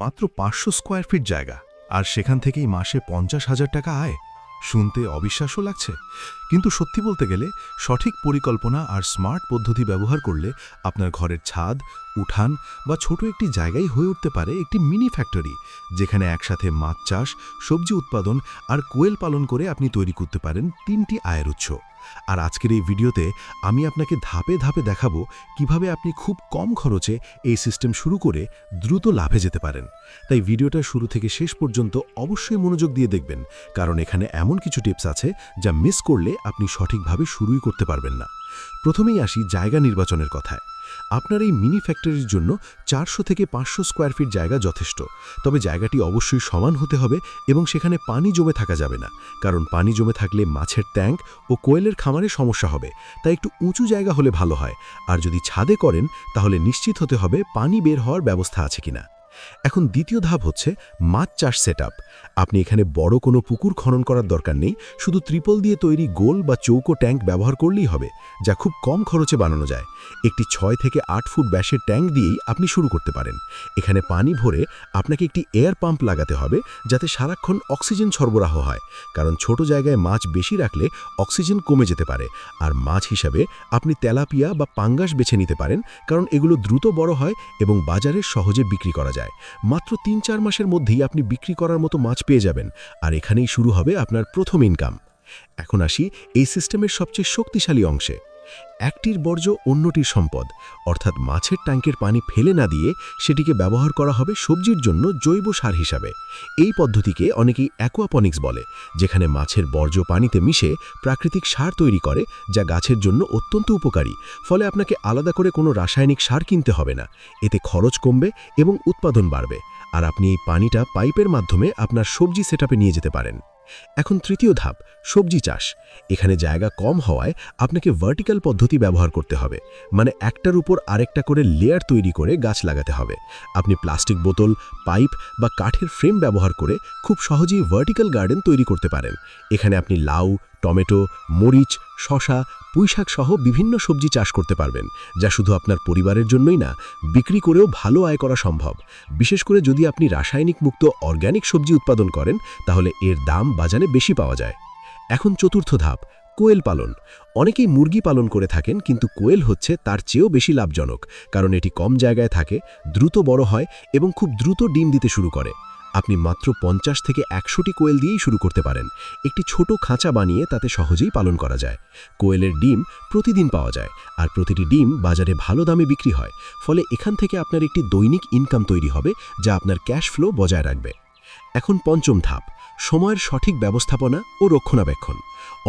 মাত্র 500 square feet জায়গা, আর সেখান থেকেই মাসে 50,000 টাকা আয়। শুনতে অবিশ্বাস্য লাগছে, কিন্তু সত্যি বলতে গেলে সঠিক পরিকল্পনা আর স্মার্ট পদ্ধতি ব্যবহার করলে আপনার ঘরের ছাদ, উঠান বা ছোট একটি জায়গায় হয়ে উঠতে পারে একটি মিনি ফ্যাক্টরি, যেখানে একসাথে মাছ চাষ, সবজি উৎপাদন আর কোয়েল পালন করে আপনি তৈরি করতে পারেন 3টি আয়ের উৎস। আর আজকের এই ভিডিওতে আমি আপনাকে ধাপে ধাপে দেখাবো কিভাবে আপনি খুব কম খরচে এই সিস্টেম শুরু করে দ্রুত লাভে যেতে পারেন। তাই ভিডিওটা শুরু থেকে শেষ পর্যন্ত অবশ্যই মনোযোগ দিয়ে দেখবেন, কারণ এখানে এমন কিছু টিপস আছে যা মিস করলে আপনি সঠিকভাবে শুরুই করতে পারবেন না। প্রথমেই আসি জায়গা নির্বাচনের কথায়। আপনার এই মিনি ফ্যাক্টরির জন্য 400 থেকে 500 স্কোয়ার ফিট জায়গা যথেষ্ট, তবে জায়গাটি অবশ্যই সমান হতে হবে এবং সেখানে পানি জমে থাকা যাবে না, কারণ পানি জমে থাকলে মাছের ট্যাঙ্ক ও কোয়েলের খামারে সমস্যা হবে। তাই একটু উঁচু জায়গা হলে ভালো হয়। আর যদি ছাদে করেন তাহলে নিশ্চিত হতে হবে পানি বের হওয়ার ব্যবস্থা আছে কিনা। এখন দ্বিতীয় ধাপ হচ্ছে মাছ চাষ সেটআপ। আপনি এখানে বড় কোনো পুকুর খনন করার দরকার নেই, শুধু ত্রিপল দিয়ে তৈরি গোল বা চৌকো ট্যাঙ্ক ব্যবহার করলেই হবে, যা খুব কম খরচে বানানো যায়। একটি 6 থেকে 8 ফুট ব্যাসের ট্যাঙ্ক দিয়েই আপনি শুরু করতে পারেন। এখানে পানি ভরে আপনাকে একটি এয়ার পাম্প লাগাতে হবে, যাতে সারাক্ষণ অক্সিজেন সরবরাহ হয়, কারণ ছোট জায়গায় মাছ বেশি রাখলে অক্সিজেন কমে যেতে পারে। আর মাছ হিসাবে আপনি তেলাপিয়া বা পাঙ্গাস বেছে নিতে পারেন, কারণ এগুলো দ্রুত বড় হয় এবং বাজারে সহজে বিক্রি করা যায়। মাত্র 3-4 মাসের মধ্যেই আপনি বিক্রি করার মতো মাছ পেয়ে যাবেন, আর এখানেই শুরু হবে আপনার প্রথম ইনকাম। এখন আসি এই সিস্টেমের সবচেয়ে শক্তিশালী অংশে। একটির বর্জ্য অন্যটির সম্পদ, অর্থাৎ মাছের ট্যাঙ্কের পানি ফেলে না দিয়ে সেটিকে ব্যবহার করা হবে সবজির জন্য জৈব সার হিসাবে। এই পদ্ধতিকে অনেকেই অ্যাকোয়াপনিক্স বলে, যেখানে মাছের বর্জ্য পানিতে মিশে প্রাকৃতিক সার তৈরি করে, যা গাছের জন্য অত্যন্ত উপকারী। ফলে আপনাকে আলাদা করে কোনো রাসায়নিক সার কিনতে হবে না। এতে খরচ কমবে এবং উৎপাদন বাড়বে, আর আপনি এই পানিটা পাইপের মাধ্যমে আপনার সবজি সেটআপে নিয়ে যেতে পারেন। এখন তৃতীয় ধাপ, সবজি চাষ। এখানে জায়গা কম হওয়ায় আপনাকে ভার্টিক্যাল পদ্ধতি ব্যবহার করতে হবে, মানে একটার উপর আরেকটা করে লেয়ার তৈরি করে গাছ লাগাতে হবে। আপনি প্লাস্টিক বোতল, পাইপ বা কাঠের ফ্রেম ব্যবহার করে খুব সহজেই ভার্টিক্যাল গার্ডেন তৈরি করতে পারেন। এখানে আপনি লাউ, টমেটো, মরিচ, শসা, পুঁইশাক সহ বিভিন্ন সবজি চাষ করতে পারবেন, যা শুধু আপনার পরিবারের জন্যই না, বিক্রি করেও ভালো আয় করা সম্ভব। বিশেষ করে যদি আপনি রাসায়নিক মুক্ত অর্গ্যানিক সবজি উৎপাদন করেন, তাহলে এর দাম বাজারে বেশি পাওয়া যায়। এখন চতুর্থ ধাপ, কোয়েল পালন। অনেকেই মুরগি পালন করে থাকেন, কিন্তু কোয়েল হচ্ছে তার চেয়েও বেশি লাভজনক, কারণ এটি কম জায়গায় থাকে, দ্রুত বড় হয় এবং খুব দ্রুত ডিম দিতে শুরু করে। আপনি মাত্র 50 থেকে 100টি কোয়েল দিয়েই শুরু করতে পারেন। একটি ছোট খাঁচা বানিয়ে তাতে সহজেই পালন করা যায়। কোয়েলের ডিম প্রতিদিন পাওয়া যায়, আর প্রতিটি ডিম বাজারে ভালো দামে বিক্রি হয়। ফলে এখান থেকে আপনার একটি দৈনিক ইনকাম তৈরি হবে, যা আপনার ক্যাশ ফ্লো বজায় রাখবে। এখন পঞ্চম ধাপ, সময়ের সঠিক ব্যবস্থাপনা ও রক্ষণাবেক্ষণ।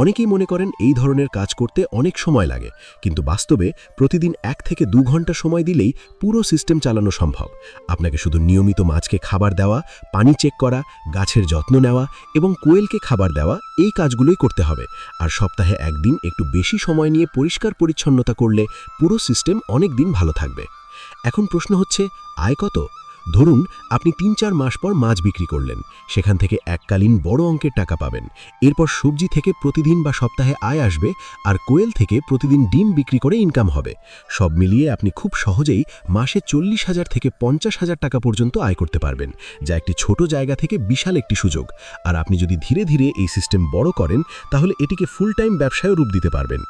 অনেকেই মনে করেন এই ধরনের কাজ করতে অনেক সময় লাগে, কিন্তু বাস্তবে প্রতিদিন 1 থেকে 2 ঘন্টা সময় দিলেই পুরো সিস্টেম চালানো সম্ভব। আপনাকে শুধু নিয়মিত মাছকে খাবার দেওয়া, পানি চেক করা, গাছের যত্ন নেওয়া এবং কোয়েলকে খাবার দেওয়া, এই কাজগুলোই করতে হবে। আর সপ্তাহে একদিন একটু বেশি সময় নিয়ে পরিষ্কার পরিচ্ছন্নতা করলে পুরো সিস্টেম অনেক দিন ভালো থাকবে। এখন প্রশ্ন হচ্ছে, আয় কত? ধরুন আপনি 3-4 মাস পর মাছ বিক্রি করলেন, সেখান থেকে এককালীন বড় অঙ্কের টাকা পাবেন। এরপর সবজি থেকে প্রতিদিন বা সপ্তাহে আয় আসবে, আর কোয়েল থেকে প্রতিদিন ডিম বিক্রি করে ইনকাম হবে। সব মিলিয়ে আপনি খুব সহজেই মাসে 40,000 থেকে 50,000 টাকা পর্যন্ত আয় করতে পারবেন, যা একটি ছোট জায়গা থেকে বিশাল একটি সুযোগ। আর আপনি যদি ধীরে ধীরে এই সিস্টেম বড় করেন, তাহলে এটিকে ফুল টাইম ব্যবসায় রূপ দিতে পারবেন।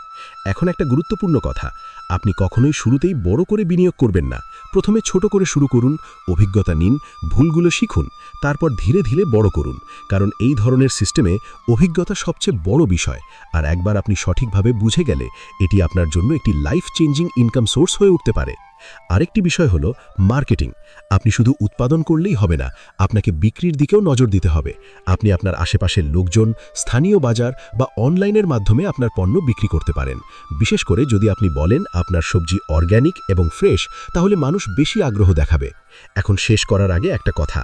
এখন একটা গুরুত্বপূর্ণ কথা, আপনি কখনোই শুরুতেই বড় করে বিনিয়োগ করবেন না। প্রথমে ছোট করে শুরু করুন, অভিজ্ঞতা নিন, ভুলগুলো শিখুন, তারপর ধীরে ধীরে বড় করুন, কারণ এই ধরনের সিস্টেমে অভিজ্ঞতা সবচেয়ে বড় বিষয়। আর একবার আপনি সঠিকভাবে বুঝে গেলে এটি আপনার জন্য একটি লাইফ চেঞ্জিং ইনকাম সোর্স হয়ে উঠতে পারে। আরেকটি বিষয় হলো মার্কেটিং। আপনি শুধু উৎপাদন করলেই হবে না, আপনাকে বিক্রির দিকেও নজর দিতে হবে। আপনি আপনার আশেপাশের লোকজন, স্থানীয় বাজার বা অনলাইনের মাধ্যমে আপনার পণ্য বিক্রি করতে পারেন। বিশেষ করে যদি আপনি বলেন আপনার সবজি অর্গ্যানিক এবং ফ্রেশ, তাহলে মানুষ বেশি আগ্রহ দেখাবে। এখন শেষ করার আগে একটা কথা,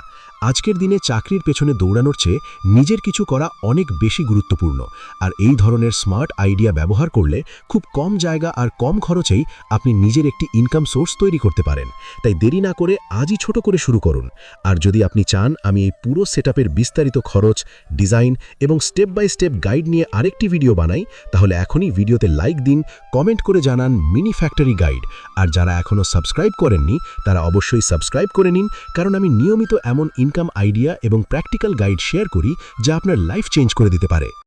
আজকের দিনে চাকরির পেছনে দৌড়ানোর চেয়ে নিজের কিছু করা অনেক বেশি গুরুত্বপূর্ণ। আর এই ধরনের স্মার্ট আইডিয়া ব্যবহার করলে খুব কম জায়গা আর কম খরচেই আপনি নিজের একটি ইনকাম সোর্স তৈরি করতে পারেন। তাই দেরি না করে আজই ছোট করে শুরু করুন। আর যদি আপনি চান আমি এই পুরো সেটআপের বিস্তারিত খরচ, ডিজাইন এবং স্টেপ বাই স্টেপ গাইড নিয়ে আরেকটি ভিডিও বানাই, তাহলে এখনই ভিডিওতে লাইক দিন, কমেন্ট করে জানান মিনি ফ্যাক্টরি গাইড। আর যারা এখনও সাবস্ক্রাইব করেননি, তারা অবশ্যই সাবস্ক্রাইব সাবস্ক্রাইব করে নিন, কারণ আমি নিয়মিত এমন ইনকাম আইডিয়া এবং প্র্যাকটিক্যাল গাইড শেয়ার করি যা আপনার লাইফ চেঞ্জ করে দিতে পারে।